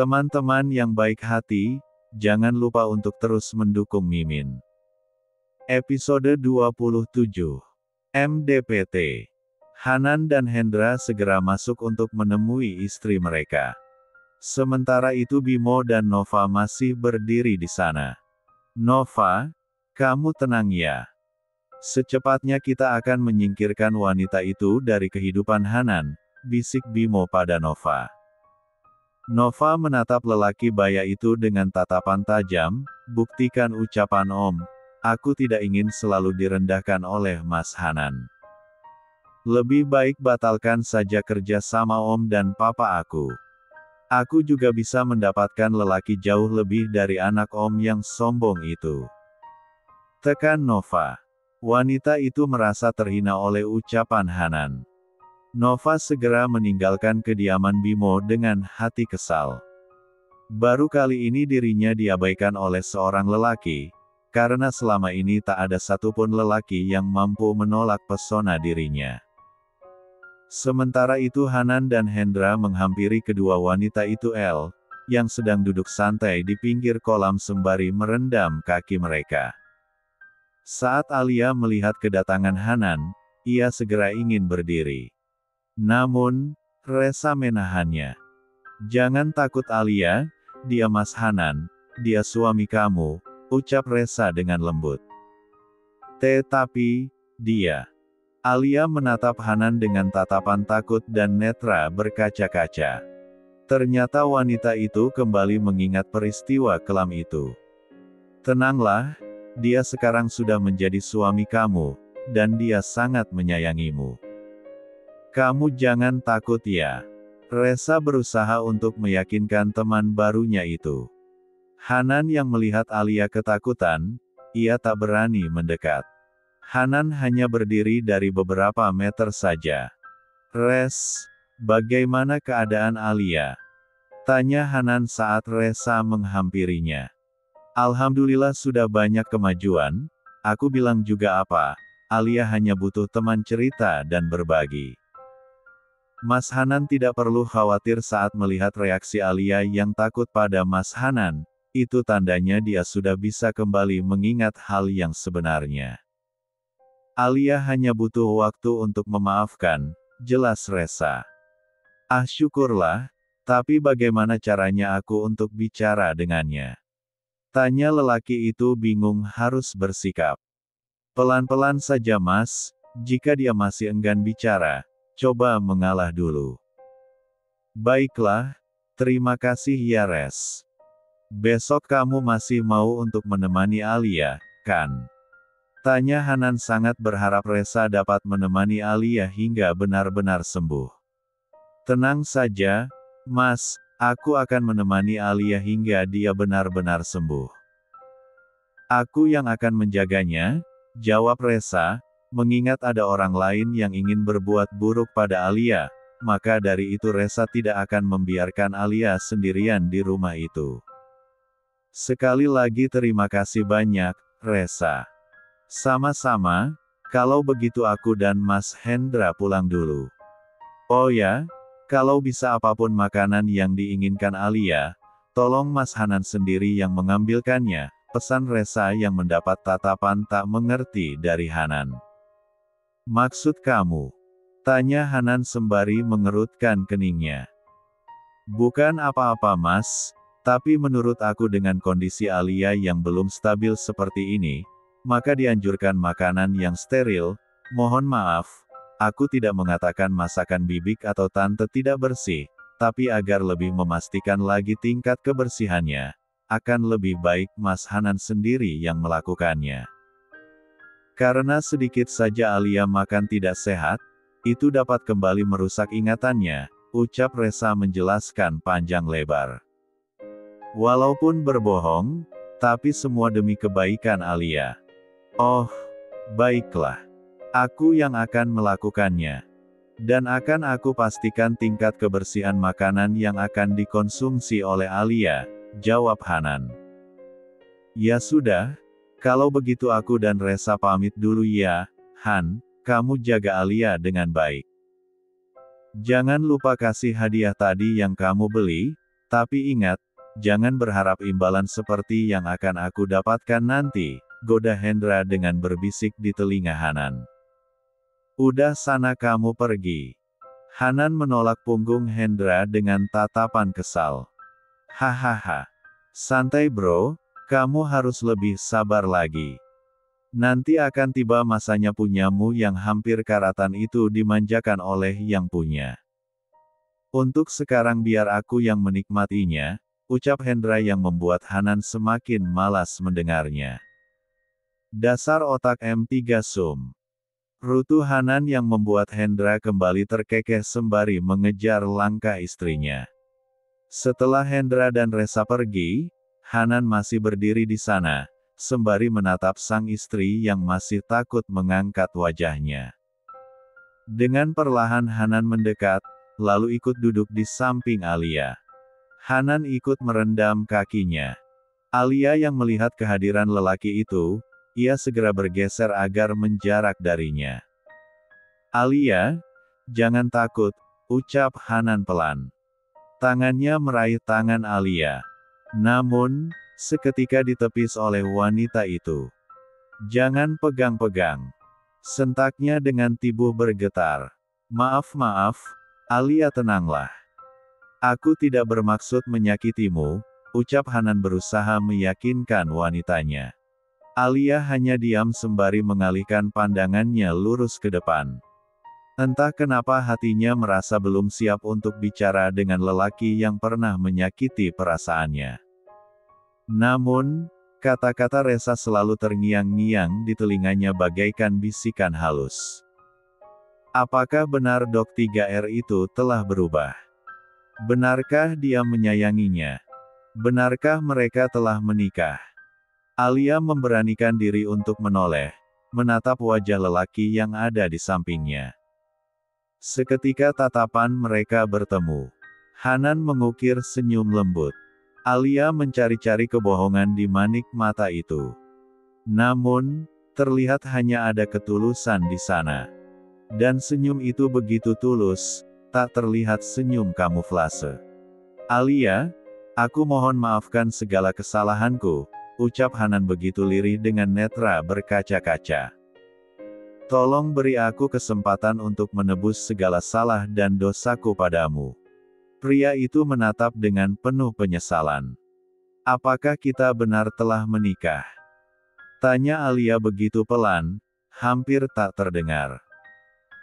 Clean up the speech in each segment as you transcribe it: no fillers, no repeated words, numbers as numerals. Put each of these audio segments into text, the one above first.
Teman-teman yang baik hati, jangan lupa untuk terus mendukung Mimin. Episode 27. MDPT. Hanan dan Hendra segera masuk untuk menemui istri mereka. Sementara itu Bimo dan Nova masih berdiri di sana. Nova, kamu tenang ya. Secepatnya kita akan menyingkirkan wanita itu dari kehidupan Hanan, bisik Bimo pada Nova. Nova menatap lelaki baya itu dengan tatapan tajam, buktikan ucapan Om, aku tidak ingin selalu direndahkan oleh Mas Hanan. Lebih baik batalkan saja kerja sama Om dan Papa aku. Aku juga bisa mendapatkan lelaki jauh lebih dari anak Om yang sombong itu. Tekan Nova. Wanita itu merasa terhina oleh ucapan Hanan. Nova segera meninggalkan kediaman Bimo dengan hati kesal. Baru kali ini dirinya diabaikan oleh seorang lelaki, karena selama ini tak ada satupun lelaki yang mampu menolak pesona dirinya. Sementara itu Hanan dan Hendra menghampiri kedua wanita itu yang sedang duduk santai di pinggir kolam sembari merendam kaki mereka. Saat Alia melihat kedatangan Hanan, ia segera ingin berdiri. Namun, Resa menahannya. Jangan takut Alia, dia Mas Hanan, dia suami kamu, ucap Resa dengan lembut. Tetapi, dia. Alia menatap Hanan dengan tatapan takut dan netra berkaca-kaca. Ternyata wanita itu kembali mengingat peristiwa kelam itu. Tenanglah, dia sekarang sudah menjadi suami kamu, dan dia sangat menyayangimu. Kamu jangan takut ya. Resa berusaha untuk meyakinkan teman barunya itu. Hanan yang melihat Alia ketakutan, ia tak berani mendekat. Hanan hanya berdiri dari beberapa meter saja. Res, bagaimana keadaan Alia? Tanya Hanan saat Resa menghampirinya. Alhamdulillah sudah banyak kemajuan, aku bilang juga apa, Alia hanya butuh teman cerita dan berbagi. Mas Hanan tidak perlu khawatir saat melihat reaksi Alia yang takut pada Mas Hanan, itu tandanya dia sudah bisa kembali mengingat hal yang sebenarnya. Alia hanya butuh waktu untuk memaafkan, jelas Resa. Ah syukurlah, tapi bagaimana caranya aku untuk bicara dengannya? Tanya lelaki itu bingung harus bersikap. Pelan-pelan saja Mas, jika dia masih enggan bicara, coba mengalah dulu. Baiklah, terima kasih ya Res. Besok kamu masih mau untuk menemani Alia, kan? Tanya Hanan sangat berharap Resa dapat menemani Alia hingga benar-benar sembuh. Tenang saja, Mas, aku akan menemani Alia hingga dia benar-benar sembuh. Aku yang akan menjaganya, jawab Resa, mengingat ada orang lain yang ingin berbuat buruk pada Alia, maka dari itu Resa tidak akan membiarkan Alia sendirian di rumah itu. Sekali lagi terima kasih banyak, Resa. Sama-sama, kalau begitu aku dan Mas Hendra pulang dulu. Oh ya, kalau bisa apapun makanan yang diinginkan Alia, tolong Mas Hanan sendiri yang mengambilkannya, pesan Resa yang mendapat tatapan tak mengerti dari Hanan. Maksud kamu? Tanya Hanan sembari mengerutkan keningnya. Bukan apa-apa Mas, tapi menurut aku dengan kondisi Alia yang belum stabil seperti ini, maka dianjurkan makanan yang steril. Mohon maaf, aku tidak mengatakan masakan bibik atau tante tidak bersih, tapi agar lebih memastikan lagi tingkat kebersihannya, akan lebih baik Mas Hanan sendiri yang melakukannya. Karena sedikit saja Alia makan tidak sehat, itu dapat kembali merusak ingatannya, ucap Resa menjelaskan panjang lebar. Walaupun berbohong, tapi semua demi kebaikan Alia. Oh, baiklah. Aku yang akan melakukannya. Dan akan aku pastikan tingkat kebersihan makanan yang akan dikonsumsi oleh Alia, jawab Hanan. Ya sudah, kalau begitu aku dan Resa pamit dulu ya, Han, kamu jaga Alia dengan baik. Jangan lupa kasih hadiah tadi yang kamu beli, Tapi ingat, jangan berharap imbalan seperti yang akan aku dapatkan nanti, goda Hendra dengan berbisik di telinga Hanan. Udah sana kamu pergi. Hanan menolak punggung Hendra dengan tatapan kesal. Hahaha. Santai bro, kamu harus lebih sabar lagi. Nanti akan tiba masanya punyamu yang hampir karatan itu dimanjakan oleh yang punya. Untuk sekarang biar aku yang menikmatinya, ucap Hendra yang membuat Hanan semakin malas mendengarnya. Dasar otak M3 Sum. Rutu Hanan yang membuat Hendra kembali terkekeh sembari mengejar langkah istrinya. Setelah Hendra dan Resa pergi, Hanan masih berdiri di sana, sembari menatap sang istri yang masih takut mengangkat wajahnya. Dengan perlahan Hanan mendekat, lalu ikut duduk di samping Alia. Hanan ikut merendam kakinya. Alia yang melihat kehadiran lelaki itu, ia segera bergeser agar menjarak darinya. Alia, jangan takut, ucap Hanan pelan. Tangannya meraih tangan Alia. Namun, seketika ditepis oleh wanita itu. Jangan pegang-pegang. Sentaknya dengan tibuh bergetar. Maaf, Alia tenanglah. Aku tidak bermaksud menyakitimu, ucap Hanan berusaha meyakinkan wanitanya. Alia hanya diam sembari mengalihkan pandangannya lurus ke depan. Entah kenapa hatinya merasa belum siap untuk bicara dengan lelaki yang pernah menyakiti perasaannya. Namun, kata-kata Resa selalu terngiang-ngiang di telinganya bagaikan bisikan halus. Apakah benar Dok 3R itu telah berubah? Benarkah dia menyayanginya? Benarkah mereka telah menikah? Alia memberanikan diri untuk menoleh, menatap wajah lelaki yang ada di sampingnya. Seketika tatapan mereka bertemu. Hanan mengukir senyum lembut. Alia mencari-cari kebohongan di manik mata itu. Namun, terlihat hanya ada ketulusan di sana. Dan senyum itu begitu tulus, tak terlihat senyum kamuflase. Alia, aku mohon maafkan segala kesalahanku, ucap Hanan begitu lirih dengan netra berkaca-kaca. Tolong beri aku kesempatan untuk menebus segala salah dan dosaku padamu. Pria itu menatap dengan penuh penyesalan. Apakah kita benar telah menikah? Tanya Alia begitu pelan, hampir tak terdengar.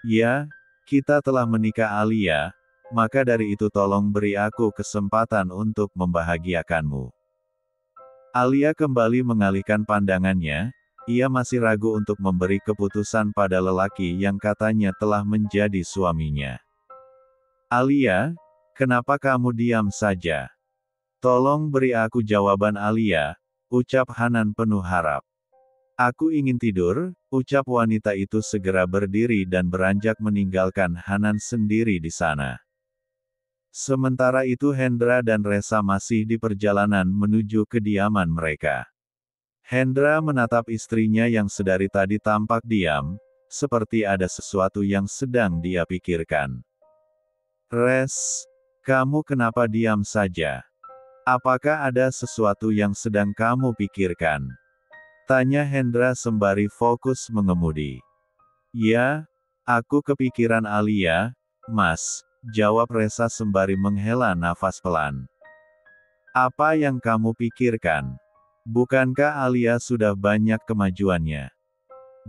Ya, kita telah menikah Alia, maka dari itu tolong beri aku kesempatan untuk membahagiakanmu. Alia kembali mengalihkan pandangannya, ia masih ragu untuk memberi keputusan pada lelaki yang katanya telah menjadi suaminya. Alia, kenapa kamu diam saja? Tolong beri aku jawaban Alia, ucap Hanan penuh harap. Aku ingin tidur, ucap wanita itu segera berdiri dan beranjak meninggalkan Hanan sendiri di sana. Sementara itu Hendra dan Resa masih di perjalanan menuju kediaman mereka. Hendra menatap istrinya yang sedari tadi tampak diam, seperti ada sesuatu yang sedang dia pikirkan. Res, kamu kenapa diam saja? Apakah ada sesuatu yang sedang kamu pikirkan? Tanya Hendra sembari fokus mengemudi. Ya, aku kepikiran Alia, Mas, jawab Resa sembari menghela nafas pelan. Apa yang kamu pikirkan? Bukankah Alia sudah banyak kemajuannya?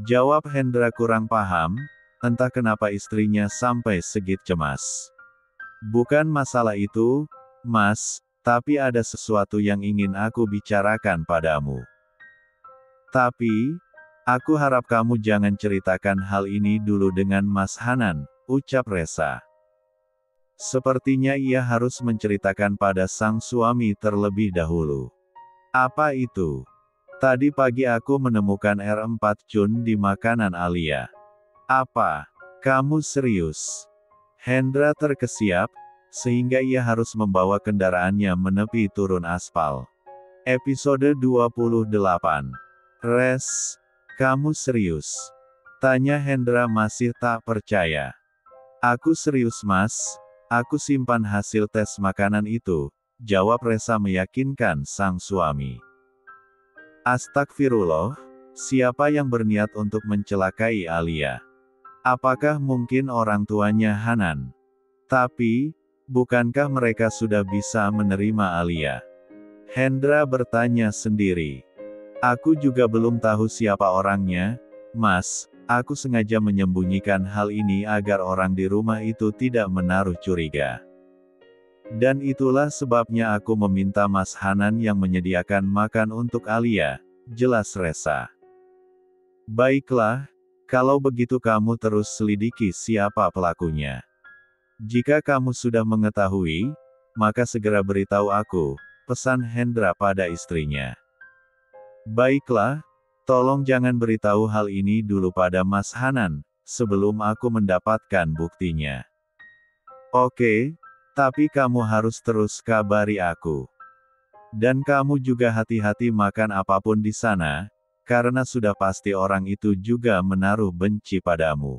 Jawab Hendra kurang paham, entah kenapa istrinya sampai segit cemas. Bukan masalah itu, Mas, tapi ada sesuatu yang ingin aku bicarakan padamu. Tapi, aku harap kamu jangan ceritakan hal ini dulu dengan Mas Hanan, ucap Resa. Sepertinya ia harus menceritakan pada sang suami terlebih dahulu. Apa itu? Tadi pagi aku menemukan R4 Cun di makanan Alia. Apa? Kamu serius? Hendra terkesiap, sehingga ia harus membawa kendaraannya menepi turun aspal. Episode 28. Res, kamu serius? Tanya Hendra masih tak percaya. Aku serius Mas, aku simpan hasil tes makanan itu, jawab Resa meyakinkan sang suami. Astagfirullah, siapa yang berniat untuk mencelakai Alia? Apakah mungkin orang tuanya Hanan? Tapi, bukankah mereka sudah bisa menerima Alia? Hendra bertanya sendiri. Aku juga belum tahu siapa orangnya, Mas. Aku sengaja menyembunyikan hal ini agar orang di rumah itu tidak menaruh curiga. Dan itulah sebabnya aku meminta Mas Hanan yang menyediakan makan untuk Alia, jelas Resa. Baiklah, kalau begitu kamu terus selidiki siapa pelakunya. Jika kamu sudah mengetahui, maka segera beritahu aku, pesan Hendra pada istrinya. Baiklah, tolong jangan beritahu hal ini dulu pada Mas Hanan, sebelum aku mendapatkan buktinya. Oke, tapi kamu harus terus kabari aku. Dan kamu juga hati-hati makan apapun di sana, karena sudah pasti orang itu juga menaruh benci padamu.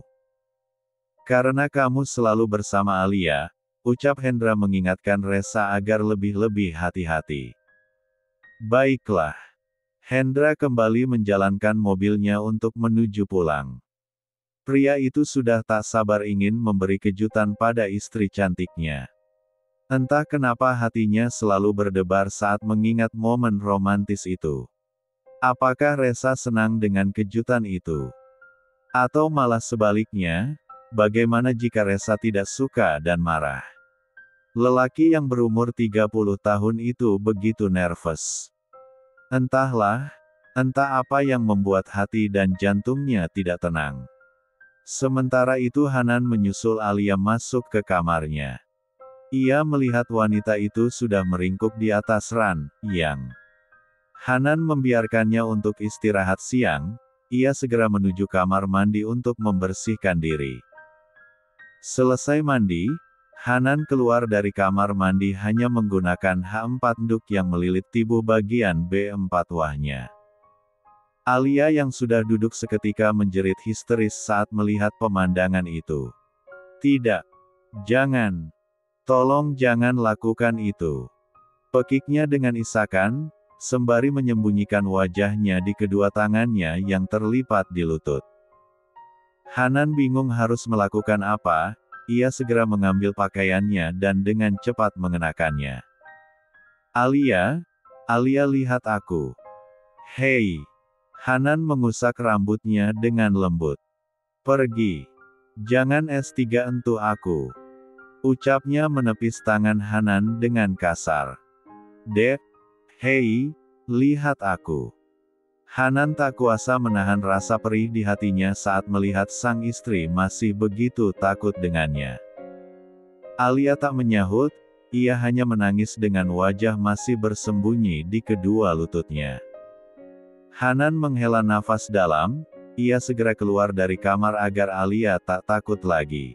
Karena kamu selalu bersama Alia, ucap Hendra mengingatkan Resa agar lebih-lebih hati-hati. Baiklah. Hendra kembali menjalankan mobilnya untuk menuju pulang. Pria itu sudah tak sabar ingin memberi kejutan pada istri cantiknya. Entah kenapa hatinya selalu berdebar saat mengingat momen romantis itu. Apakah Resa senang dengan kejutan itu? Atau malah sebaliknya, bagaimana jika Resa tidak suka dan marah? Lelaki yang berumur 30 tahun itu begitu nervous. Entahlah, entah apa yang membuat hati dan jantungnya tidak tenang. Sementara itu Hanan menyusul Alia masuk ke kamarnya. Ia melihat wanita itu sudah meringkuk di atas ranjang. Hanan membiarkannya untuk istirahat siang, ia segera menuju kamar mandi untuk membersihkan diri. Selesai mandi, Hanan keluar dari kamar mandi hanya menggunakan H4 nduk yang melilit tibuh bagian B4 wahnya. Alia yang sudah duduk seketika menjerit histeris saat melihat pemandangan itu. Tidak. Jangan. Tolong jangan lakukan itu. Pekiknya dengan isakan, sembari menyembunyikan wajahnya di kedua tangannya yang terlipat di lutut. Hanan bingung harus melakukan apa, ia segera mengambil pakaiannya dan dengan cepat mengenakannya. Alia, lihat aku. Hei. Hanan mengusap rambutnya dengan lembut. Pergi. Jangan S3 entu aku. Ucapnya menepis tangan Hanan dengan kasar. Dek, hei, lihat aku. Hanan tak kuasa menahan rasa perih di hatinya saat melihat sang istri masih begitu takut dengannya. Alia tak menyahut, ia hanya menangis dengan wajah masih bersembunyi di kedua lututnya. Hanan menghela nafas dalam, ia segera keluar dari kamar agar Alia tak takut lagi.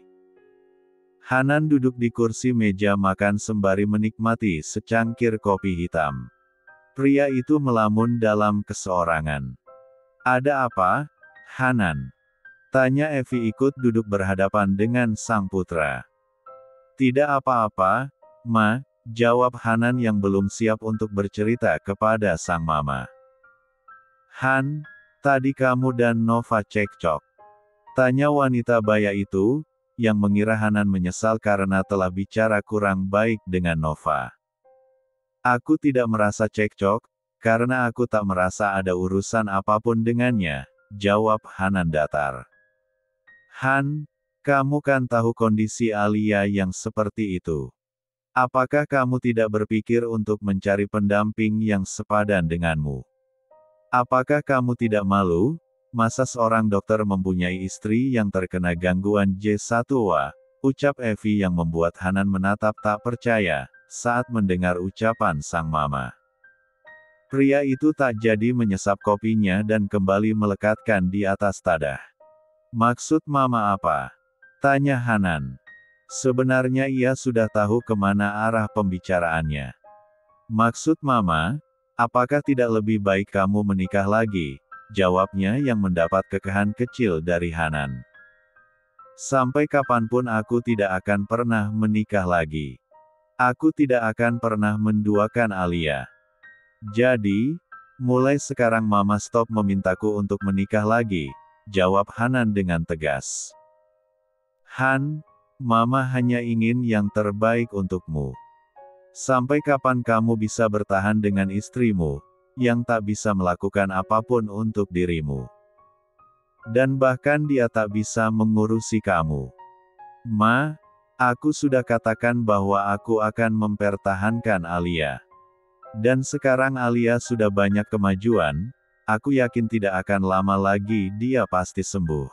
Hanan duduk di kursi meja makan sembari menikmati secangkir kopi hitam. Pria itu melamun dalam keseorangan. Ada apa, Hanan? Tanya Evi ikut duduk berhadapan dengan sang putra. Tidak apa-apa, Ma, jawab Hanan yang belum siap untuk bercerita kepada sang mama. Han, tadi kamu dan Nova cekcok. Tanya wanita baya itu, yang mengira Hanan menyesal karena telah bicara kurang baik dengan Nova. Aku tidak merasa cekcok, karena aku tak merasa ada urusan apapun dengannya, jawab Hanan datar. Han, kamu kan tahu kondisi Alia yang seperti itu. Apakah kamu tidak berpikir untuk mencari pendamping yang sepadan denganmu? Apakah kamu tidak malu? Masa seorang dokter mempunyai istri yang terkena gangguan J1A, ucap Evi yang membuat Hanan menatap tak percaya, saat mendengar ucapan sang mama. Pria itu tak jadi menyesap kopinya dan kembali melekatkan di atas tadah. Maksud mama apa? Tanya Hanan. Sebenarnya ia sudah tahu kemana arah pembicaraannya. Maksud mama, apakah tidak lebih baik kamu menikah lagi? Jawabnya yang mendapat kekahan kecil dari Hanan. Sampai kapanpun aku tidak akan pernah menikah lagi. Aku tidak akan pernah menduakan Alia. Jadi, mulai sekarang Mama stop memintaku untuk menikah lagi, jawab Hanan dengan tegas. Han, Mama hanya ingin yang terbaik untukmu. Sampai kapan kamu bisa bertahan dengan istrimu, yang tak bisa melakukan apapun untuk dirimu? Dan bahkan dia tak bisa mengurusi kamu. Ma, aku sudah katakan bahwa aku akan mempertahankan Alia. Dan sekarang Alia sudah banyak kemajuan, aku yakin tidak akan lama lagi dia pasti sembuh.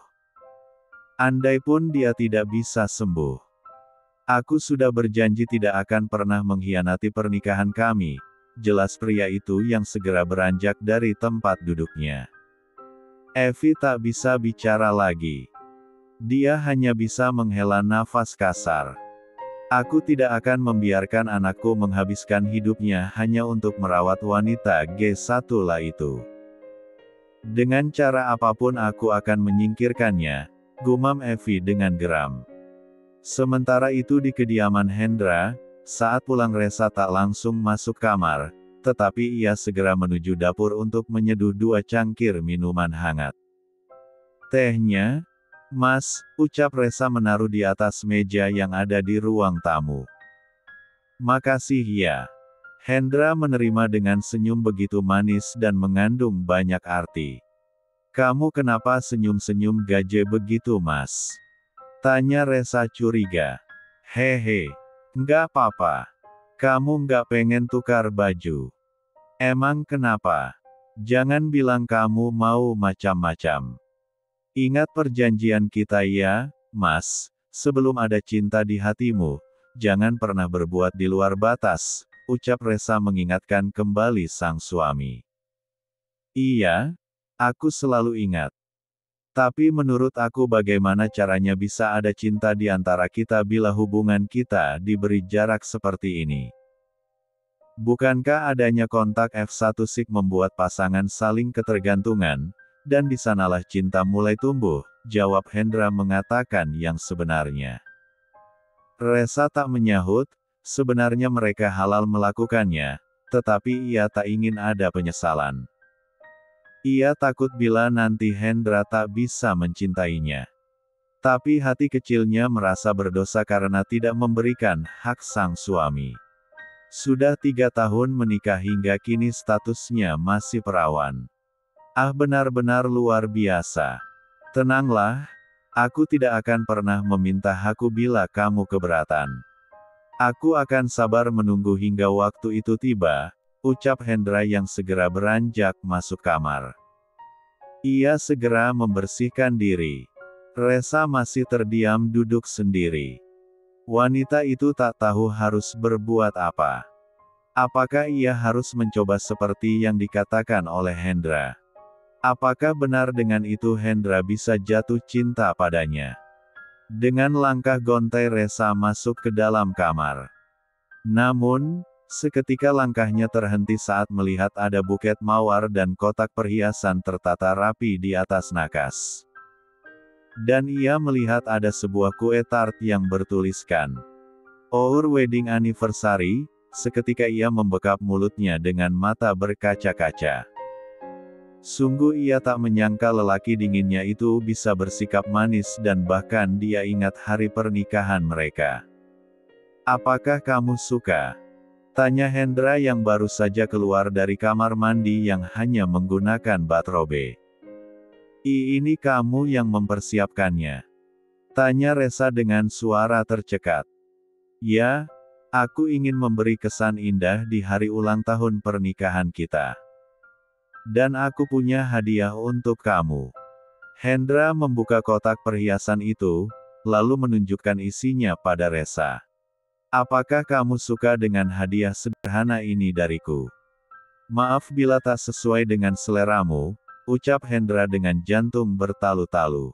Andaipun dia tidak bisa sembuh, aku sudah berjanji tidak akan pernah mengkhianati pernikahan kami, jelas pria itu yang segera beranjak dari tempat duduknya. Evie tak bisa bicara lagi. Dia hanya bisa menghela nafas kasar. Aku tidak akan membiarkan anakku menghabiskan hidupnya hanya untuk merawat wanita G1 lah itu. Dengan cara apapun aku akan menyingkirkannya, gumam Evie dengan geram. Sementara itu di kediaman Hendra, saat pulang Resa tak langsung masuk kamar, tetapi ia segera menuju dapur untuk menyeduh 2 cangkir minuman hangat. Tehnya, Mas, ucap Resa menaruh di atas meja yang ada di ruang tamu. Makasih ya. Hendra menerima dengan senyum begitu manis dan mengandung banyak arti. Kamu kenapa senyum-senyum gaje begitu Mas? Tanya Resa curiga. Hehe, nggak apa-apa. Kamu nggak pengen tukar baju? Emang kenapa? Jangan bilang kamu mau macam-macam. Ingat perjanjian kita ya, Mas, sebelum ada cinta di hatimu, jangan pernah berbuat di luar batas, ucap Resa mengingatkan kembali sang suami. Iya, aku selalu ingat. Tapi menurut aku bagaimana caranya bisa ada cinta di antara kita bila hubungan kita diberi jarak seperti ini? Bukankah adanya kontak F1 Sik membuat pasangan saling ketergantungan, dan di sanalah cinta mulai tumbuh, jawab Hendra mengatakan yang sebenarnya. Resa tak menyahut, sebenarnya mereka halal melakukannya, tetapi ia tak ingin ada penyesalan. Ia takut bila nanti Hendra tak bisa mencintainya. Tapi hati kecilnya merasa berdosa karena tidak memberikan hak sang suami. Sudah 3 tahun menikah hingga kini statusnya masih perawan. Ah, benar-benar luar biasa. Tenanglah, aku tidak akan pernah meminta hakku bila kamu keberatan. Aku akan sabar menunggu hingga waktu itu tiba, ucap Hendra yang segera beranjak masuk kamar. Ia segera membersihkan diri. Resa masih terdiam duduk sendiri. Wanita itu tak tahu harus berbuat apa. Apakah ia harus mencoba seperti yang dikatakan oleh Hendra? Apakah benar dengan itu Hendra bisa jatuh cinta padanya? Dengan langkah gontai Resa masuk ke dalam kamar. Namun, seketika langkahnya terhenti saat melihat ada buket mawar dan kotak perhiasan tertata rapi di atas nakas. Dan ia melihat ada sebuah kue tart yang bertuliskan Our Wedding Anniversary. Seketika ia membekap mulutnya dengan mata berkaca-kaca. Sungguh ia tak menyangka lelaki dinginnya itu bisa bersikap manis dan bahkan dia ingat hari pernikahan mereka. Apakah kamu suka? Tanya Hendra yang baru saja keluar dari kamar mandi yang hanya menggunakan bathrobe. Ini kamu yang mempersiapkannya? Tanya Resa dengan suara tercekat. Ya, aku ingin memberi kesan indah di hari ulang tahun pernikahan kita. Dan aku punya hadiah untuk kamu. Hendra membuka kotak perhiasan itu, lalu menunjukkan isinya pada Resa. Apakah kamu suka dengan hadiah sederhana ini dariku? Maaf bila tak sesuai dengan seleramu, ucap Hendra dengan jantung bertalu-talu.